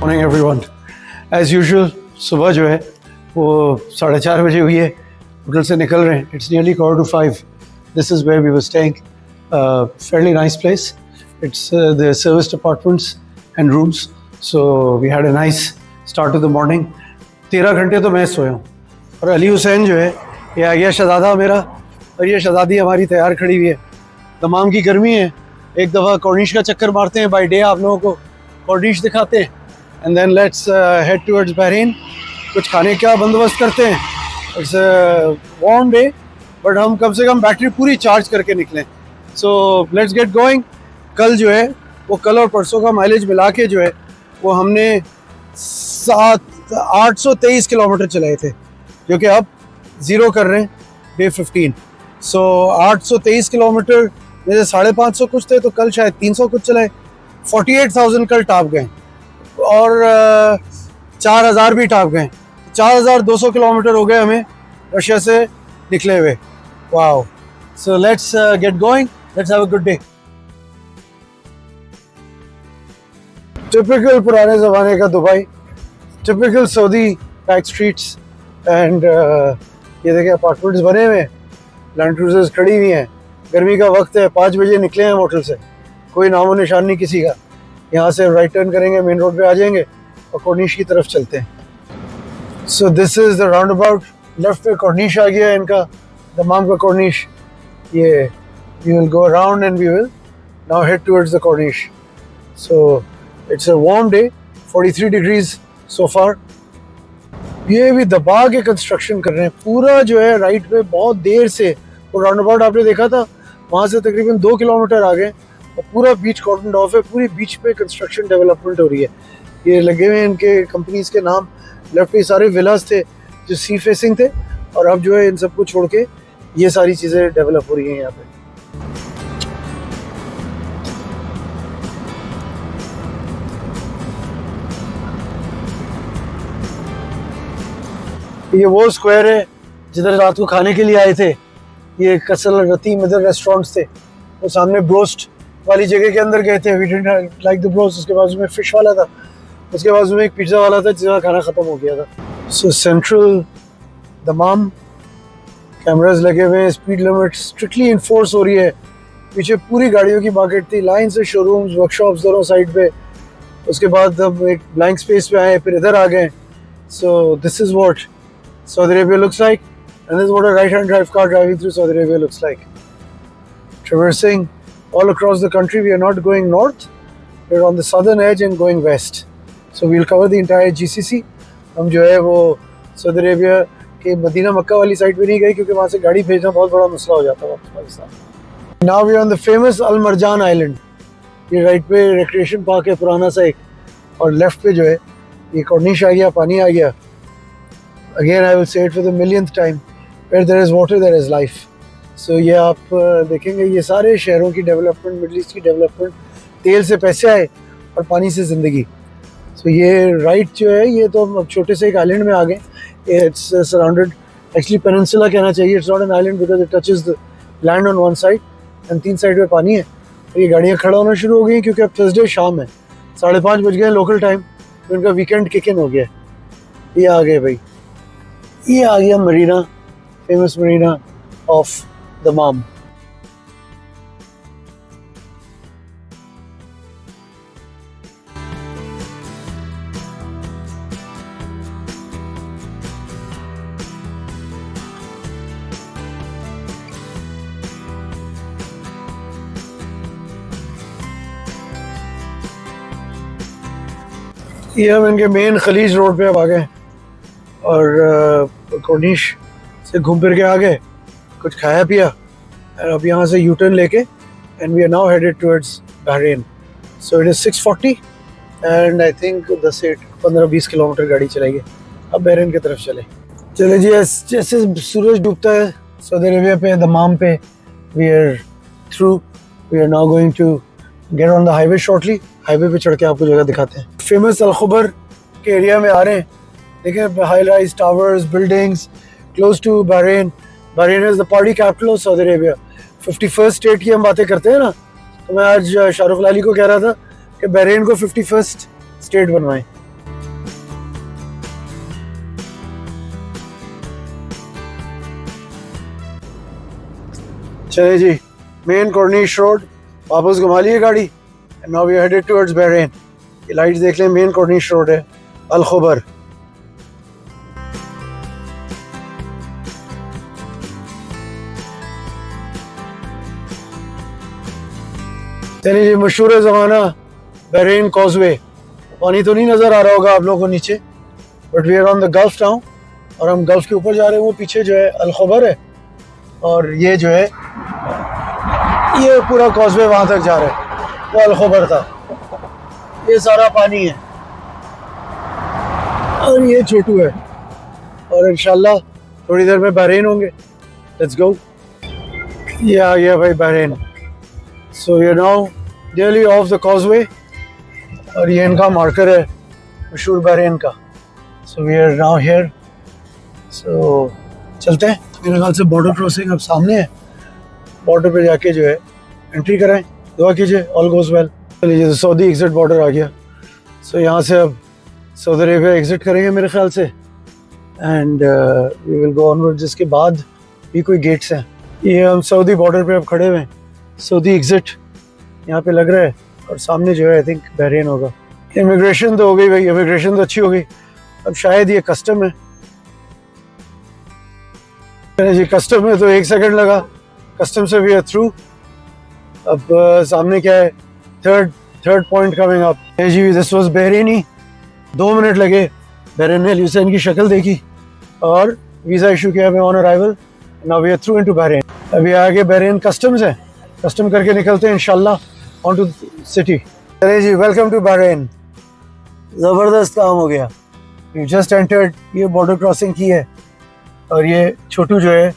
Morning everyone. As usual सुबह जो है वो 4:30 बजे हुई है, होटल से निकल रहे हैं। It's nearly 4:45। This is where we were staying, fairly nice place. It's the serviced apartments and rooms, so we had a nice start to the morning. 13 घंटे तो मैं सोया हूँ। और अली हुसैन जो है ये आ गया शहज़ादा मेरा, और ये शहज़ादी हमारी तैयार खड़ी हुई है। तमाम की गर्मी है, एक दफ़ा कॉर्निश का चक्कर मारते हैं। बाय डे आप लोगों को कॉर्निश दिखाते हैं, and then let's head towards Bahrain. कुछ खाने का बंदोबस्त करते हैं। इट्स वार्म डे, बट हम कम से कम बैटरी पूरी चार्ज करके निकलें। So let's get going. कल जो है वो कल और परसों का माइलेज मिला के जो है वो हमने 823 किलोमीटर चलाए थे, जो कि अब ज़ीरो कर रहे हैं डे 15। सो 823 किलोमीटर में से 550 कुछ थे, तो कल शायद 300 कुछ चलाए। 48,000 कल टाप गए और 4,000 भी टाप गए। 4,200 किलोमीटर हो गए हमें रशिया से निकले हुए। Wow. So let's get going, let's have a good day. Typical पुराने ज़माने का Dubai, typical Saudi back streets, and ये देखिए अपार्टमेंट्स बने हुए हैं, लैंड क्रूजर्स खड़ी हुई हैं। गर्मी का वक्त है, 5 बजे निकले हैं होटल से, कोई नामो निशान नहीं किसी का। यहाँ से राइट टर्न करेंगे, मेन रोड पे आ जाएंगे और कॉर्निश की तरफ चलते हैं। So this is the roundabout. Left पे कॉर्निश आ गया इनका, दमाम का कॉर्निश। ये we will go around and we will now head towards the corniche. So it's a warm day, 43 degrees so far. ये भी दबा के कंस्ट्रक्शन कर रहे हैं पूरा जो है राइट पे, बहुत देर से। वो राउंड अबाउट आपने देखा था, वहाँ से तकरीबन 2 किलोमीटर आगे और पूरा बीच कॉर्डन ऑफ है। पूरी बीच पे कंस्ट्रक्शन डेवलपमेंट हो रही है। ये लगे हुए हैं इनके कंपनीज के नाम। लेफ्ट पे सारे विलास थे जो सी फेसिंग थे, और अब जो है इन सबको छोड़ के ये सारी चीज़ें डेवलप हो रही हैं यहाँ पे। ये वो स्क्वायर है जिधर रात को खाने के लिए आए थे। ये कसल रतीम इधर रेस्टोरेंट्स थे। वो सामने ब्रोस्ट वाली जगह के अंदर गए थे, we didn't like the broast. उसके बाजू में फिश वाला था, उसके बाजू में एक पिज़्ज़ा वाला था जिसका खाना ख़त्म हो गया था। सो सेंट्रल दमाम कैमरास लगे हुए हैं, स्पीड लिमिट स्ट्रिक्टली इन्फोर्स हो रही है। पीछे पूरी गाड़ियों की मार्केट थी, लाइन से शोरूम्स, वर्कशॉप्स दोनों साइड पे। उसके बाद हम एक ब्लैंक स्पेस पे आए, फिर इधर आ गए। सो this is what Saudi Arabia looks like, and this is what a right-hand drive car driving through Saudi Arabia looks like. Traversing all across the country, we are not going north, we are on the southern edge and going west. So we'll cover the entire GCC. हम जो है वो Saudi Arabia के Medina मक्का वाली side पे नहीं गए, क्योंकि वहाँ से गाड़ी भेजना बहुत बड़ा मसला हो जाता है वापस Pakistan. Now we are on the famous Al Marjan Island. ये राइट पे रिक्रिएशन पार्क है पुराना सा एक, और लेफ्ट पे जो है ये कॉर्निश आ गया, पानी आ गया। Again, I will say it for the millionth time, where there is water, there is life. So ये आप देखेंगे ये सारे शहरों की डेवलपमेंट, मिडल ईस्ट की डेवलपमेंट, तेल से पैसे आए और पानी से ज़िंदगी। So ये राइट जो है ये तो हम छोटे से एक आइलैंड में आ गए। It's surrounded, actually पेनिनसुला कहना चाहिए, it's not an island because it touches the land on one side and 3 side पे पानी है। तो ये गाड़ियाँ खड़ा होना शुरू हो गई क्योंकि अब थर्सडे शाम है, 5:30 बज गए लोकल टाइम, तो इनका वीकेंड किक इन हो गया। ये आ गए भाई, ये आ गया मरीना, फेमस मरीना ऑफ दमाम। ये हम इनके मेन खलीज रोड पे अब आ गए और कॉर्निश से घूम फिर के आ गए, कुछ खाया पिया, और अब यहाँ से यू टर्न लेके and we are now headed towards Bahrain. So it is 6:40 and I think 10 से 15-20 किलोमीटर गाड़ी चलेगी। अब बहरीन की तरफ चले जी। जैसे सूरज डूबता है सऊदी अरेबिया पे, दमाम पे, we are through, we are now going to get on the highway shortly. Highway पे चढ़ के आपको जगह दिखाते हैं। फेमस अल-खुबर के एरिया में आ रहे हैं। देखिए high rise towers, buildings close to Bahrain. Bahrain is the party capital of Saudi Arabia. 51st state की हम बातें करते हैं ना, तो मैं आज शाहरुख लाली को कह रहा था कि बहरीन को 51st स्टेट बनवाएं। चले जी, मेन कॉर्निश रोड वापस घुमा लिए गाड़ी and now we are headed towards Bahrain. ये लाइट्स देख लें, मेन कॉर्निश रोड है, अल खुबर। चलिए जी, मशहूर ज़माना बहरीन कॉजवे। पानी तो नहीं नज़र आ रहा होगा आप लोगों को नीचे, but we are on the gulf town और हम गल्फ के ऊपर जा रहे हैं। वो पीछे जो है अल खुबर है और ये जो है ये पूरा कॉजवे वहाँ तक जा रहा है, वो अल खुबर था। ये सारा पानी है और ये छोटू है और इंशाल्लाह थोड़ी देर में बहरीन होंगे। Let's go. ये आ गया भाई बहरीन। सो ये now daily of the causeway और ये इनका मार्कर है मशहूर बहरीन का। So we are now here. So चलते हैं। मेरे ख्याल से बॉर्डर क्रॉसिंग अब सामने है, बॉर्डर पे जाके जो है एंट्री कराएं। दुआ कीजिए ऑल गोज वेल। चलिए, सऊदी एग्जिट बॉर्डर आ गया। सो यहाँ से अब सऊदी अरेबिया एग्जिट करेंगे मेरे ख्याल से and we will go onward. जिसके बाद भी कोई गेट्स हैं। ये हम सऊदी बॉर्डर पे अब खड़े हुए हैं। सऊदी एग्जिट यहाँ पे लग रहा है और सामने जो है आई थिंक बहरीन होगा। इमिग्रेशन तो हो गई भाई, इमिग्रेशन तो अच्छी हो गई। अब शायद ये कस्टम है जी। कस्टम में तो 1 सेकंड लगा, कस्टम से वी आर थ्रू। अब सामने क्या है, थर्ड पॉइंट कमिंग अप जी। This was Bahraini. 2 मिनट लगे। बहरीन में हुसैन की शक्ल देखी और वीज़ा इशू किया हमें on arrival. Now we are through into Bahrain. अभी आगे बहरीन कस्टम्स है, कस्टम करके निकलते हैं इंशाल्लाह ऑन टू सिटी। चलिए जी, वेलकम टू बहरीन। ज़बरदस्त काम हो गया। यू जस्ट एंटर्ड, ये बॉर्डर क्रॉसिंग की है और ये छोटू जो है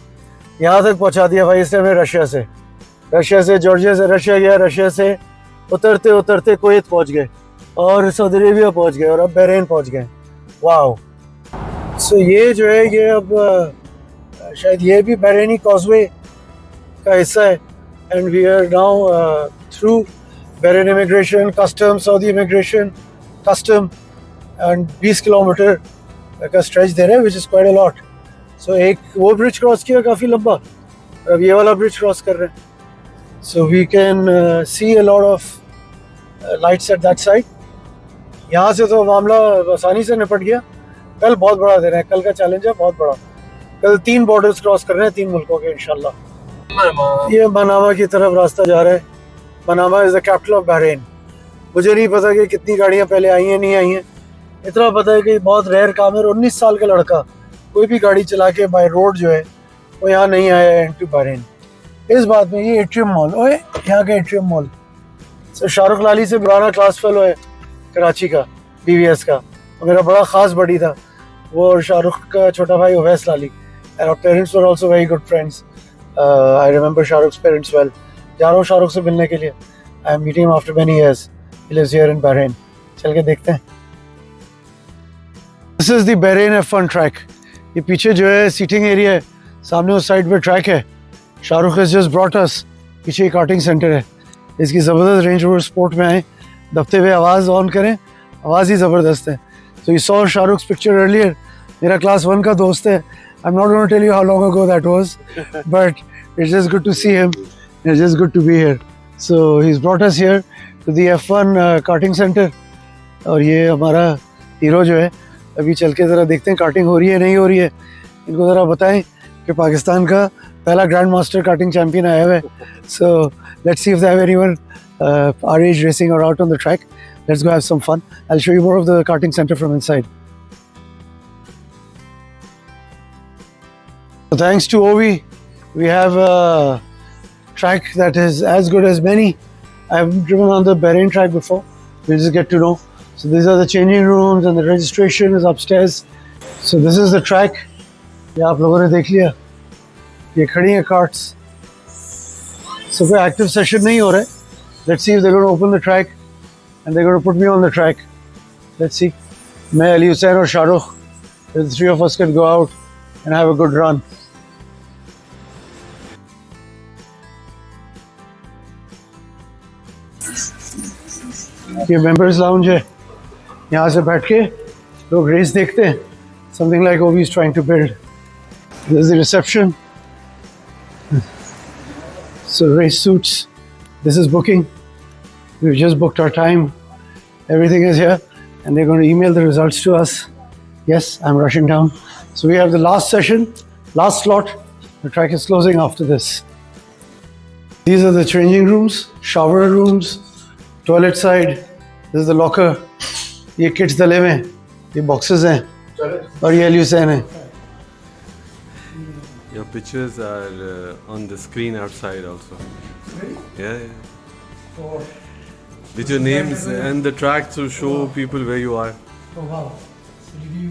यहाँ तक पहुँचा दिया भाई इसने हमें। रशिया से जॉर्जिया से रशिया गया, रशिया से उतरते उतरते कुवैत पहुँच गए और सऊदी अरेबिया पहुँच गए और अब बहरीन पहुँच गए। वाओ। सो ये जो है ये अब शायद ये भी बहरीनी कॉजवे का हिस्सा है and we are now through Bahrain immigration, custom, Saudi immigration, custom and 20 kilometre का स्ट्रेच दे रहे हैं, which is quite a lot. So एक वो ब्रिज क्रॉस किया काफ़ी लंबा, अब ये वाला ब्रिज क्रॉस कर रहे हैं। So we can see a lot of lights at that side. यहाँ से तो मामला आसानी से निपट गया। कल बहुत बड़ा दिन है, कल का चैलेंज है बहुत बड़ा। कल 3 बॉर्डर्स क्रॉस कर रहे हैं 3 मुल्कों के इंशाल्लाह। ये मनामा की तरफ रास्ता जा रहा है। Manama is the capital of Bahrain. मुझे नहीं पता कि कितनी गाड़ियाँ पहले आई हैं नहीं आई हैं, इतना पता है कि बहुत रेयर काम है। 19 साल का लड़का कोई भी गाड़ी चला के बाय रोड जो है वो यहाँ नहीं आया है इनटू बहरीन। इस बात में ये एट्रियम मॉल, ओए यहाँ का एट्रियम मॉल। सो शाहरुख लाली से पुराना क्लास फेलो है कराची का, BVS का। और मेरा बड़ा ख़ास बड़ी था वो, और शाहरुख का छोटा भाई Uwais Lali. And our parents were also very good friends. I remember Shahrukh's parents well. जा रहा हूँ शाहरुख से मिलने के लिए। I am meeting him after many years. He lives here in Bahrain. चल के देखते हैं। This is the Bahrain F1 track. ये पीछे जो है सीटिंग एरिया है, सामने उस साइड पे ट्रैक है। शाहरुख हैज़ जस्ट ब्रॉट अस। पीछे एक कार्टिंग सेंटर है। इसकी ज़बरदस्त रेंज रोवर स्पोर्ट में आए, दबते हुए आवाज़ ऑन करें, आवाज़ ही ज़बरदस्त है। तो you saw Shahrukh's picture earlier. मेरा क्लास 1 का दोस्त है। I am not going to tell you how long ago that was, but it's just good to see him, it's just good to be here. So he is brought us here to the F1 karting centre. और ये हमारा hero जो है, अभी चल के ज़रा देखते हैं कार्टिंग हो रही है नहीं हो रही है। इनको ज़रा बताएं कि पाकिस्तान का पहला ग्रैंड मास्टर कार्टिंग चैम्पियन आया हुआ है। So let's see if they have anyone our age racing or out on the track. Let's go have some fun. I'll show you more of the karting center from inside. So thanks to Ovi, we have a track that is as good as many. I haven't driven on the Bahrain track before. We'll just get to know. So these are the changing rooms and the registration is upstairs. So this is the track. ये आप लोगों ने देख लिया, ये खड़ी हैं carts. So कोई एक्टिव सेशन नहीं हो रहा है। Let's see if they're going to open the track and they're going to put me on the track. Let's see. मैं, अली हुसैन और Shahrukh, the 3 of us can go out and have a good run. ये members lounge है, यहाँ से बैठ के लोग race देखते हैं। Something like Ovi is trying to build. This is the reception. So race suits, this is booking. We've just booked our time. Everything is here and they're going to email the results to us. Yes, I'm rushing down. So we have the last session, last slot. The track is closing after this. These are the changing rooms, shower rooms, toilet side. This is the locker. ये kits डले हुए हैं, ये boxes हैं और ये Lucerne है. Your pictures are on the screen outside also. Really? Yeah. With your names and the track to show people where you are. Oh wow. So did you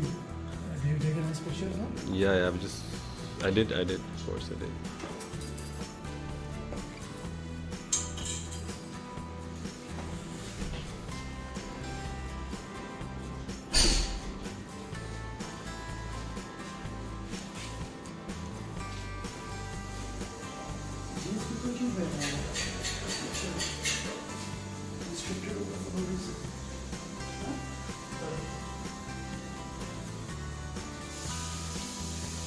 take a nice picture? No? Yeah, I did, of course I did.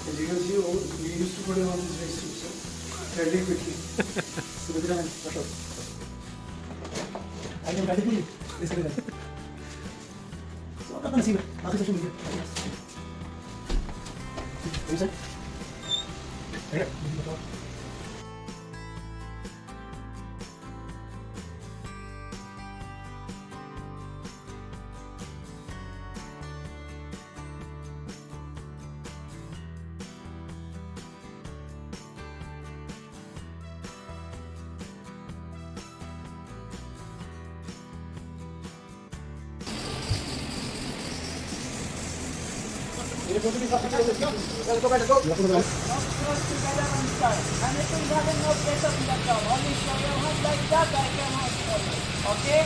As you can see, we used to put it on these race suits, fairly quickly. So look at that, rush out. I can practically this way. So I'm not going to see it. After social media. You said? Okay. Let's go back, let's go. And if you have no pressure in the ground, only show your hand like that, I can hold for you. Okay?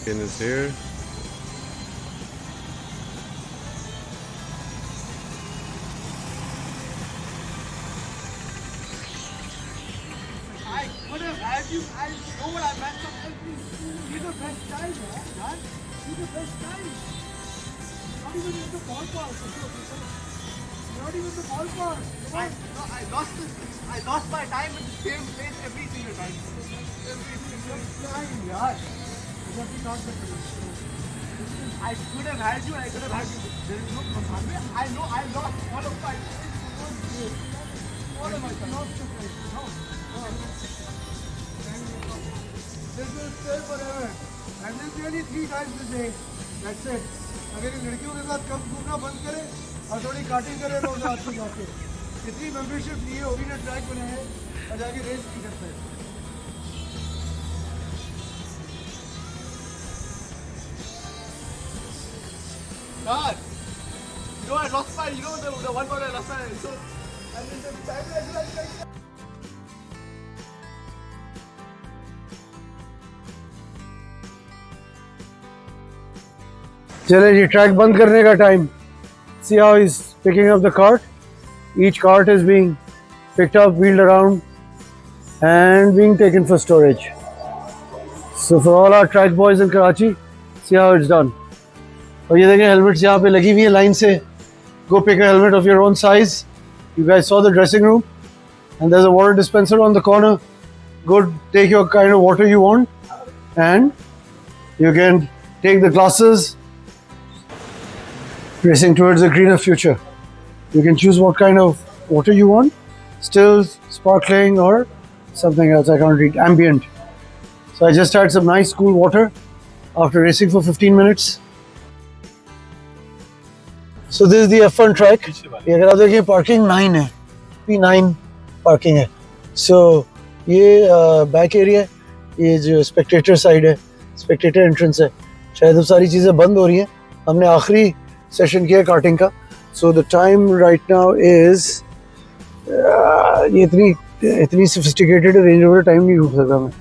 Skin is here. I could have had you, I know what I messed up. You're the best guy, man. You're the best guy. Not even in the ballpark. Not even the ballpark. I lost my time in the same place every single time. Every single time, yaar. Not the I could have had you, I could have had you. There is no problem. I know I lost one of my places. One of my places. No. This will stay forever. And this really 3 times a day. That's it. अगर इन लड़कियों के साथ कम घूमना बंद करे और थोड़ी cutting करे तो उसे हाथ में जाके इतनी मेंबरशिप लिए होगी ना ट्रैक बनाए और जाके रेस भी करते हैं God, you know I lost my, you know the one word I lost my, so and then the time like चले जी ट्रैक बंद करने का time. See how he's picking up the cart. Each cart is being picked up, wheeled around and being taken for storage. So for all our track boys in Karachi, see how it's done. और ये देखें helmets यहाँ पे लगी हुई है line से. Go pick a helmet of your own size. You guys saw the dressing room and there's a water dispenser on the corner. Go take your kind of water you want and you can take the glasses. Racing towards a greener future. You can choose what kind of water you want, still, sparkling or something else I can't read. Ambient. So I just had some nice cool water after racing for 15 minutes. So this is the F1 track. ये अगर आप देखिए parking 9 है, P9 parking है. So ये back area है, ये जो spectator side है, spectator entrance है. शायद अब सारी चीज़ें बंद हो रही हैं. हमने आखिरी सेशन किया कार्टिंग का. So the time right now is ये इतनी sophisticated Range Rover टाइम नहीं ढूंढ सकता मैं.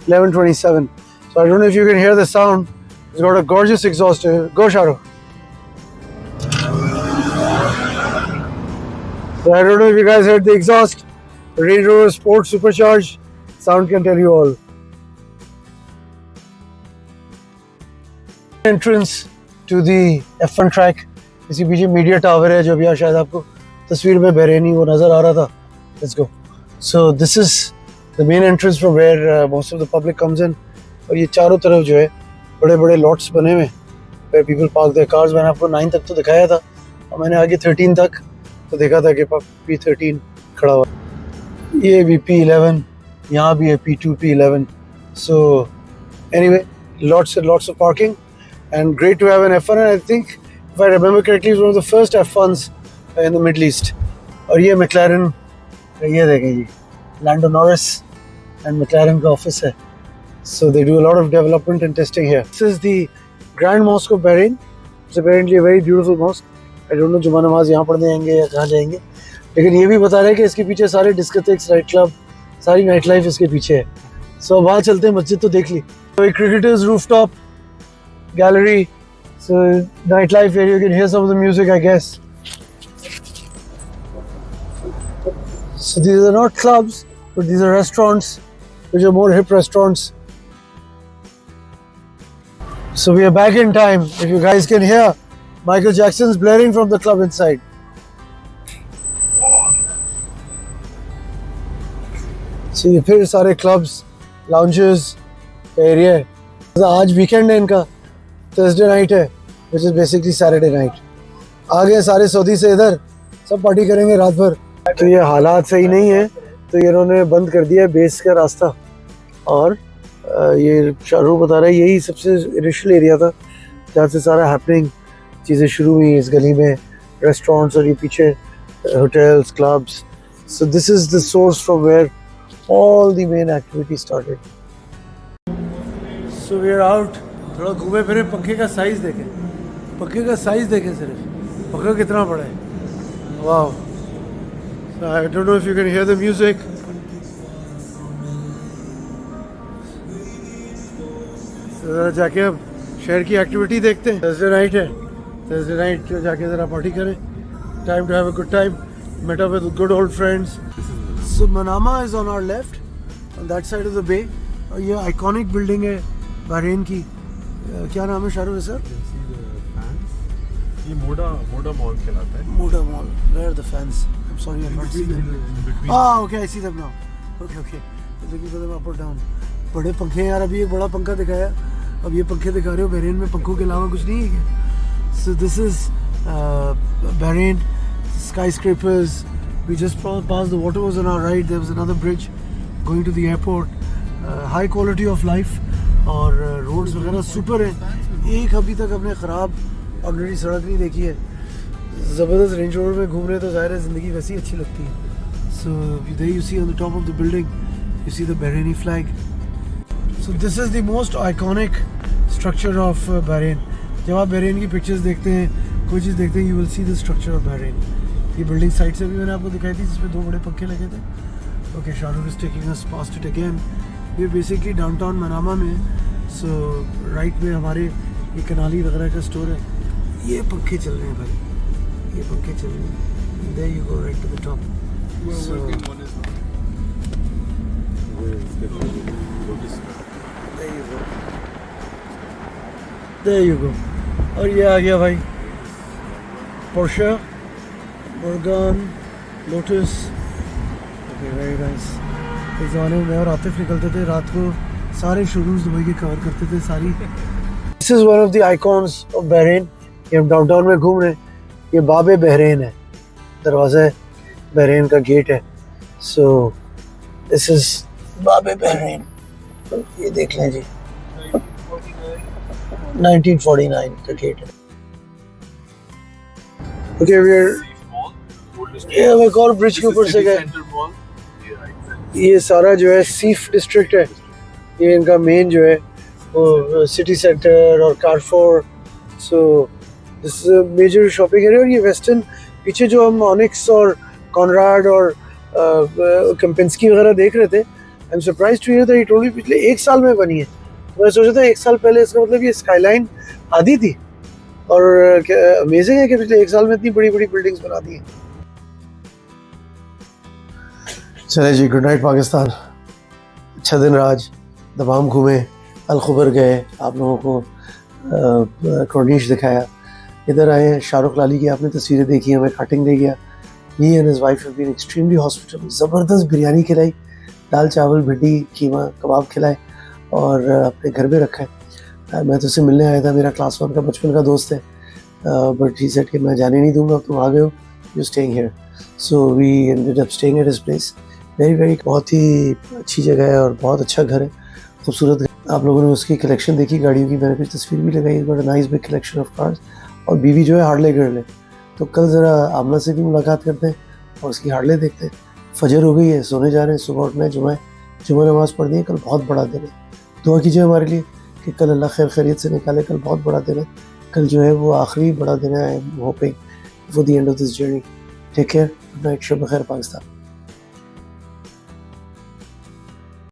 11:27. So I don't know if you can hear the sound. It's got a gorgeous exhaust. Go Shahrukh. So I don't know if you guys heard the exhaust. Range Rover Sport supercharged. Sound can tell you all. Entrance to the F1 track. इसी पीछे media tower है जो अभी यहाँ शायद आपको तस्वीर में बहरेनी वो नज़र आ रहा था. Let's go. So this is the main entrance from where most of the public comes in. और ये चारों तरफ जो है बड़े बड़े lots बने हुए where people park their cars. मैंने आपको 9 तक तो दिखाया था और मैंने आगे 13 तक तो देखा था कि P13 खड़ा हुआ. ये भी P11, यहाँ भी है P2, P11. So anyway, lots and lots of parking and great to have an F1. And I think if I remember correctly, it's one of the first F1s in the Middle East. और ये McLaren, ये देखें जी, Lando Norris and McLaren का office है. So they do a lot of development and testing here. This is the Grand Mosque of Bahrain. It's apparently a very beautiful mosque. I don't know जुमा नमाज यहाँ पढ़ने आएंगे या कहाँ जाएंगे, लेकिन ये भी बता रहे हैं कि इसके पीछे सारे डिस्कोथेक्स, नाइट क्लब, सारी नाइट लाइफ इसके पीछे है. So वहाँ चलते हैं, मस्जिद तो देख ली. So a cricketers rooftop gallery. So nightlife where you can hear some of the music, I guess. So these are not clubs, but these are restaurants, which are more hip restaurants. So we are back in time. If you guys can hear, Michael Jackson's blaring from the club inside. So ये फिर सारे clubs, lounges का area है. आज weekend है इनका. Thursday night है, which is basically Saturday night. आ गए सारे सऊदी से इधर, सब पार्टी करेंगे रात भर. तो ये हालात सही नहीं है, तो ये इन्होंने बंद कर दिया बेस का रास्ता. और ये शाहरुख बता रहा है यही सबसे इनिशियल एरिया था जहाँ से सारा हैपनिंग चीज़ें शुरू हुई इस गली में. रेस्टोरेंट्स और ये पीछे hotels, clubs. So this is the source from where all the main activity started. So we are out. थोड़ा घूमे फिरे, पंखे का साइज़ देखें, पंखे का साइज़ देखें सिर्फ, पंखा कितना बड़ा है. वाह. I don't know if you can hear the music. ज़रा जाके अब शहर की एक्टिविटी देखते हैं. थर्सडे नाइट है, थर्सडे नाइट जाके ज़रा पार्टी करें. Time to have a good time. Met up with good old friends. So Manama is on our left on that side of the bay. और ये आइकॉनिक बिल्डिंग है Bahrain की. क्या नाम है शाहरुख सर? ये मोडा मॉल कहलाता है. Moda mall. Where are the fans? I am sorry I not see them. Okay I see them now. Okay looking for them up और डाउन. बड़े पंखे हैं यार. अभी एक बड़ा पंखा दिखाया, अब ये पंखे दिखा रहे हो. बहरीन में पंखों के अलावा कुछ नहीं है क्या? सो this is Bahrain skyscrapers. We just passed, the water was on our right. There was another bridge going to the airport. High quality of life. और रोड्स वगैरह सुपर है. एक अभी तक हमने ख़राब ऑर्डिनरी सड़क नहीं देखी है. ज़बरदस्त रेंज रोवर में घूम रहे तो ज़ाहिर है ज़िंदगी वैसी अच्छी लगती है. So there you see on the top of the building you see the Bahraini flag. So this is the most iconic structure of Bahrain. जब आप बहरीन की पिक्चर्स देखते हैं, कोई चीज़ देखते हैं, you will see the structure of Bahrain. ये building side से भी मैंने आपको दिखाई थी जिसमें 2 बड़े पंखे लगे थे. Okay Shahrukh is taking us past it again. ये बेसिकली डाउनटाउन मनामा में. सो राइट में हमारे ये कनाली वगैरह का स्टोर है. ये पंखे चल रहे हैं भाई, ये पंखे चल रहे हैं. There you go right to the top. There you go. और ये आ गया भाई Porsche, Morgan, Lotus. Okay very nice. इस ज़माने में मैं और आतिफ निकलते थे रात को, सारे शोरूम्स दुबई के कवर करते थे सारी. This is one of the icons of Bahrain. ये हम डाउनटाउन में घूम रहे हैं. ये बाबे बहरीन है, दरवाज़ा है, बहरीन का गेट है. सो दिस इज़ बाबे बहरीन, ये देख लें जी, 1949 का गेट है। ओके ये हम एक और ब्रिज के ऊपर से गए। ये सारा जो है सीफ डिस्ट्रिक्ट है, ये इनका मेन जो है वो सिटी सेंटर और Carrefour, so this is a major shopping area. और ये वेस्टर्न पीछे जो हम ऑनिक्स और कॉनराड और कंपेंस्की वगैरह देख रहे थे, I am surprise to hear that ये टोटली पिछले 1 साल में बनी है। मैं सोचा था 1 साल पहले, इसका मतलब ये स्काईलाइन आधी थी, और अमेजिंग है कि पिछले 1 साल में इतनी बड़ी बड़ी बिल्डिंग्स बना दी हैं। चले जी, गुड नाइट पाकिस्तान। अच्छा दिन रहा आज, दमाम घूमे, अलखबर गए, आप लोगों को कॉर्निश दिखाया, इधर आए, शाहरुख लाली की आपने तस्वीरें देखी, हमें कटिंग दे गया। He and his wife have been extremely hospital, ज़बरदस्त बिरयानी खिलाई, दाल चावल भिंडी कीमा कबाब खिलाए और अपने घर में रखा है। मैं तो उससे मिलने आया था, मेरा क्लास 1 का बचपन का दोस्त है, बट ही सेड कि मैं जाने नहीं दूंगा, तुम आ गए हो, you staying here, so we ended up staying at his place. Very बहुत ही अच्छी जगह है और बहुत अच्छा घर है, खूबसूरत घर। आप लोगों ने उसकी कलेक्शन देखी गाड़ियों की, मैंने कुछ तस्वीर भी लगाई, but nice big collection of cars. और बीवी जो है हार्ले गर्ल है, तो कल ज़रा आमना से भी मुलाकात करते हैं और उसकी हार्ले देखते हैं। फजर हो गई है, सोने जा रहे हैं, सुबह उठना है, जुम्मा नमाज़ पढ़नी है। कल बहुत बड़ा दिन है, दुआ कीजिए हमारे लिए कि कल अल्लाह खैर खैरियत से निकाले। कल बहुत बड़ा दिन है, कल जो है वो आखिरी बड़ा दिन है, I am hoping for the end of this journey. Take care, good night, शब खैर पाकिस्तान।